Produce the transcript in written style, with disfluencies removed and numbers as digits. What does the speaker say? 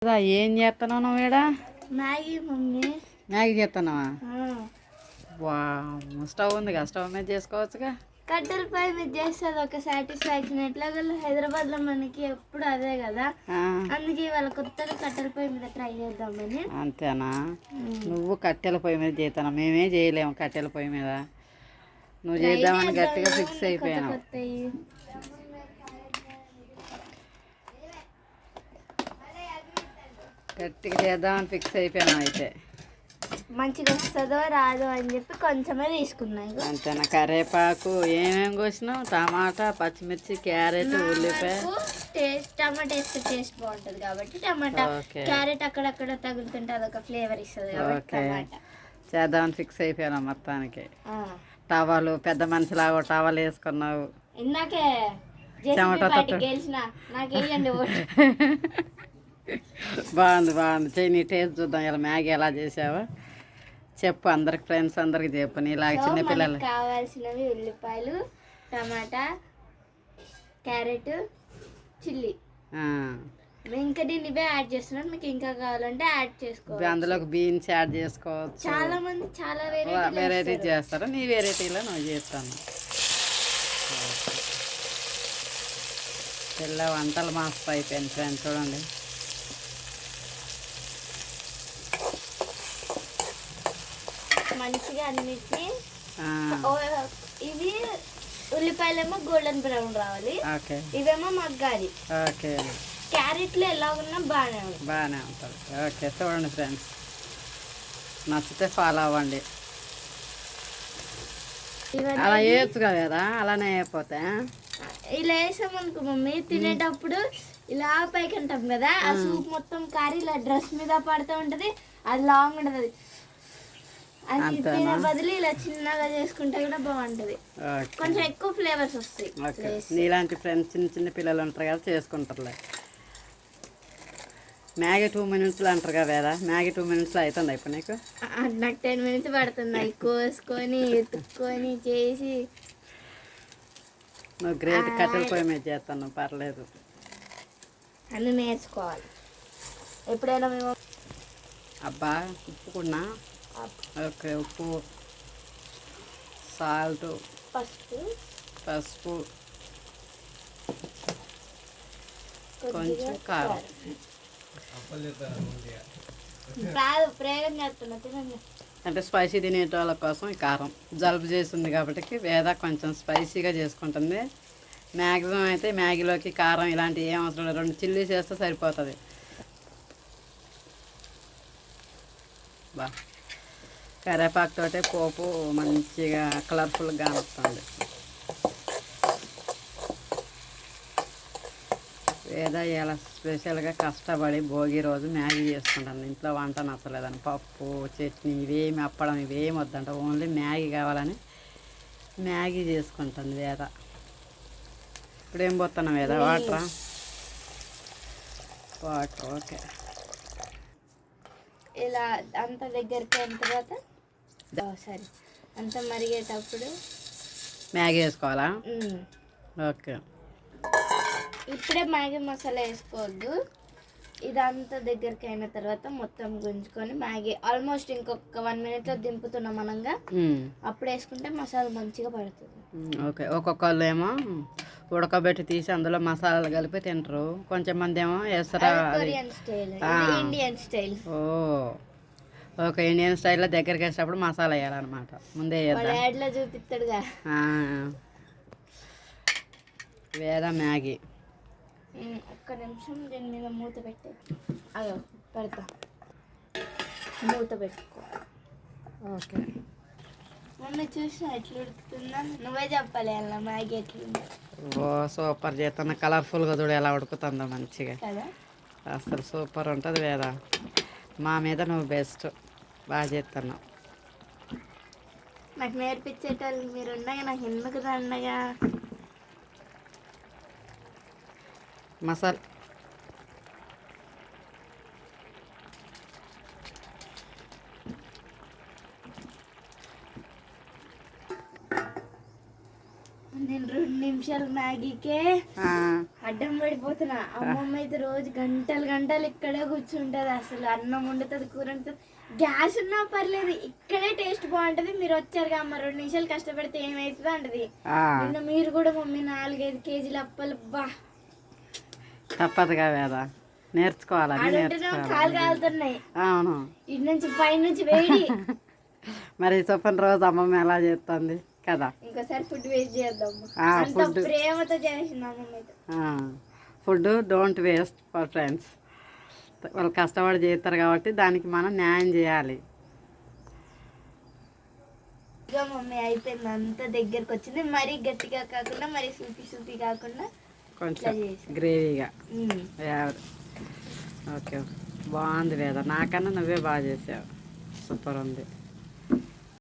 ఏం చేస్తున్నావు నువ్వు ఈడ? Maggi mummy. మ్యాగీ చేస్తున్నావా? వా, స్టవ్ ఉందిగా, స్టవ్ మీద చేసుకోవచ్చుగా. కట్టెల పొయ్యి మీద చేస్తుంది ఒక సాటిస్ఫాక్షన్. ఎట్లాగో హైదరాబాద్ లో మనకి ఎప్పుడు అదే కదా, అందుకే వాళ్ళ కొత్తగా కట్టెల పొయ్యి మీద ట్రై చేద్దామని. అంతేనా? నువ్వు కట్టెల పొయ్యి మీద చేస్తాను, మేమే చేయలేము కట్టెల పొయ్యి మీద. నువ్వు చేద్దామని గట్టిగా ఫిక్స్ అయిపోయాను. గట్టిగా చేద్దామని ఫిక్స్ అయిపోయాను. అయితే మంచిగా వస్తుందో రాదో అని చెప్పి కొంచెమే తీసుకున్నాను. అంతేనా? కరివేపాకు ఏమేమి కోసినావు? టమాటా, పచ్చిమిర్చి, క్యారెట్, ఉల్లిపాయ. టమాటా వేస్తే టేస్ట్ బాగుంటుంది కాబట్టి టమాటా, క్యారెట్ అక్కడక్కడ తగులుతుంటే అదొక ఫ్లేవర్ ఇస్తుంది. ఓకే, చేద్దామని ఫిక్స్ అయిపోయాను మొత్తానికి. టవాలు పెద్ద మనిషిలాగా టవాలు వేసుకున్నావు. ఇందాకే గెలిచిన నాకు వేయండి. బాగుంది బాగుంది, చెయ్యి. నీ టేస్ట్ చూద్దాం. ఇలా మ్యాగీ ఎలా చేసావో చెప్పు, అందరికి ఫ్రెండ్స్ అందరికి చెప్పు. నీలాగా చిన్నపిల్లలు కావాల్సినవి ఉల్లిపాయలు, టమాటా, క్యారెట్, చిల్లీ. ఇంకా నేను ఇవే యాడ్ చేస్తున్నాను. మీకు ఇంకా కావాలంటే యాడ్ చేసుకోవచ్చు. అందులోకి బీన్స్ యాడ్ చేసుకోవచ్చు. చాలా మంది చాలా వెరైటీ చేస్తారు. నీ వెరైటీలో నువ్వు చేస్తాను. పిల్ల వంటలు మస్తు అయిపోయింది ఫ్రెండ్స్, చూడండి. మంచిగా అన్నిటిని ఇవి ఉల్లిపాయలేమో గోల్డెన్ బ్రౌన్ రావాలి, ఇవేమో మగ్గాలి. క్యారెట్లు ఎలా ఉన్నా బాగానే ఉంటుంది. ఓకే, చూడండి ఫ్రెండ్స్, నచ్చితే ఫాలో అవ్వండి. అలా వేయచ్చు కదా, అలానే అయిపోతే. ఇలా వేసామనుకో మమ్మీ, తినేటప్పుడు ఇలా పైకి అంటాం కదా, ఆ సూప్ మొత్తం కారి ఇలా డ్రెస్ మీద పడుతూ ఉంటది. అది లాంగ్ ఉంటది. అది తినే బదులు ఇలా చిన్నగా చేసుకుంటే కూడా బాగుంటది. కొంచెం ఎక్కువ ఫ్లేవర్స్ వస్తాయి. నీలాంటి ఫ్రెండ్స్ చిన్న చిన్న పిల్లలు ఉంటారు కదా, చేసుకుంటారులే. మ్యాగీ 2 minutesలో అంటారు కదా. మ్యాగీ 2 minutesలో అవుతుంది ఇప్పుడు నీకు? నాకు 10 minutes పడుతుంది. అవి కోసుకొని ఎత్తుక్కొని చేసి. నువ్వు గ్రేట్, కట్టెల పొయ్యి మీద చేస్తాను, పర్లేదు. అన్నీ నేర్చుకోవాలి. ఎప్పుడైనా మేము అబ్బా ఉప్పు కూడా. ఓకే, ఉప్పు, సాల్ట్, పసుపు, కొంచెం కారం. అంటే స్పైసీ తినేటోళ్ళ కోసం ఈ కారం. జలుబు చేస్తుంది కాబట్టి వేద కొంచెం స్పైసీగా చేసుకుంటుంది. మ్యాక్సిమం అయితే మ్యాగీలోకి కారం ఇలాంటివి ఏం అవసరం లేదు, 2 చిల్లీస్ వేస్తే సరిపోతుంది. బా, కరివేపాకుతోటే పోపు మంచిగా కలర్ఫుల్గా వస్తుంది. ఏదో ఇలా స్పెషల్గా కష్టపడి భోగి రోజు మ్యాగీ చేసుకుంటాను. ఇంట్లో వంట నచ్చలేదని పప్పు, చట్నీ ఇవేమి, అప్పడం ఇవేమి వద్దంట, ఓన్లీ మ్యాగీ కావాలని మ్యాగీ చేసుకుంటుంది వేద. ఇప్పుడు ఏం పోతున్నాం వేద? వాటర్. ఓకే, ఇలా అంత దగ్గరికి అయిన తర్వాత సరే అంత మరిగేటప్పుడు మ్యాగీ వేసుకోవాలా? ఓకే. ఇప్పుడే మ్యాగీ మసాలా వేసుకోవద్దు. ఇదంతా దగ్గరికి అయిన తర్వాత మొత్తం గుంజుకొని మ్యాగీ ఆల్మోస్ట్ ఇంకొక 1 minute దింపుతున్నాం మనంగా, అప్పుడు వేసుకుంటే మసాలా మంచిగా పడుతుంది. ఓకే, ఒక్కొక్కళ్ళు ఏమో ఉడకబెట్టి తీసి అందులో మసాలాలు కలిపి తింటారు. కొంచెం మంది ఏమో వేస్తారా ఇండియన్ స్టైల్. ఓకే, ఇండియన్ స్టైల్లో దగ్గరికి వేసేటప్పుడు మసాలా వేయాలన్నమాట, ముందే చూపిస్తాడుగా. వేద మ్యాగీ. ఒక్క నిమిషం దీని మీద మూత పెట్టే. అయ్యో పెడతా, మూత పెట్టుకో. ఓకే, మొన్న చూసిన ఎట్లా ఉడుకుతుందా? నువ్వే చెప్పాలి అలా మ్యాగీ ఎట్లుంది. ఓ సూపర్ చేస్తున్నా, కలర్ఫుల్గా చూడు ఎలా ఉడుకుతుందో మంచిగా. అసలు సూపర్ ఉంటుంది వేద. మా మీద నువ్వు బెస్ట్, బాగా చేస్తున్నావు. నాకు నేర్పించేటోళ్ళు మీరు ఉండగా నాకు ఎందుకు దండగా. మసాలా నేను 2 నిమిషాలు మ్యాగీకే అడ్డం పడిపోతున్నా. అమ్మమ్మ అయితే రోజు గంటలు గంటలు ఇక్కడే కూర్చుంటది. అసలు అన్నం వండుతుంది, కూర వండుతుంది. గ్యాస్ ఉన్నా పర్లేదు, ఇక్కడే టేస్ట్ బాగుంటది. మీరు వచ్చారు అమ్మ 2 నిమిషాలు కష్టపడితే ఏమవుతుందో అంటది. నిన్న మీరు కూడా మమ్మీ 4-5 కేజీల అప్పలు బా తప్పదుగా వేద, నేర్చుకోవాలి. కాలు కాలుతున్నాయి. అవును, ఇటు నుంచి పైనుంచి వేడి. మరి చెప్పని రోజు అమ్మమ్మ ఎలా చేస్తుంది కదా. ఇంకోసారి ఫుడ్ వేస్ట్ చేద్దాం. అంత ప్రేమతో చేసింది అమ్మమ్మ అయితే. Food don't waste for friends. వాళ్ళు కష్టపడి చేస్తారు కాబట్టి దానికి మనం న్యాయం చేయాలి. ఇక మమ్మీ అయిపోయింది, అంత దగ్గరకు వచ్చింది. మరీ గట్టిగా కాకుండా మరీ సూపి కాకుండా కొంచెం గ్రేవీగా. ఓకే, బాగుంది వేద, నాకన్నా నువ్వే బాగా చేసావు, సూపర్ ఉంది.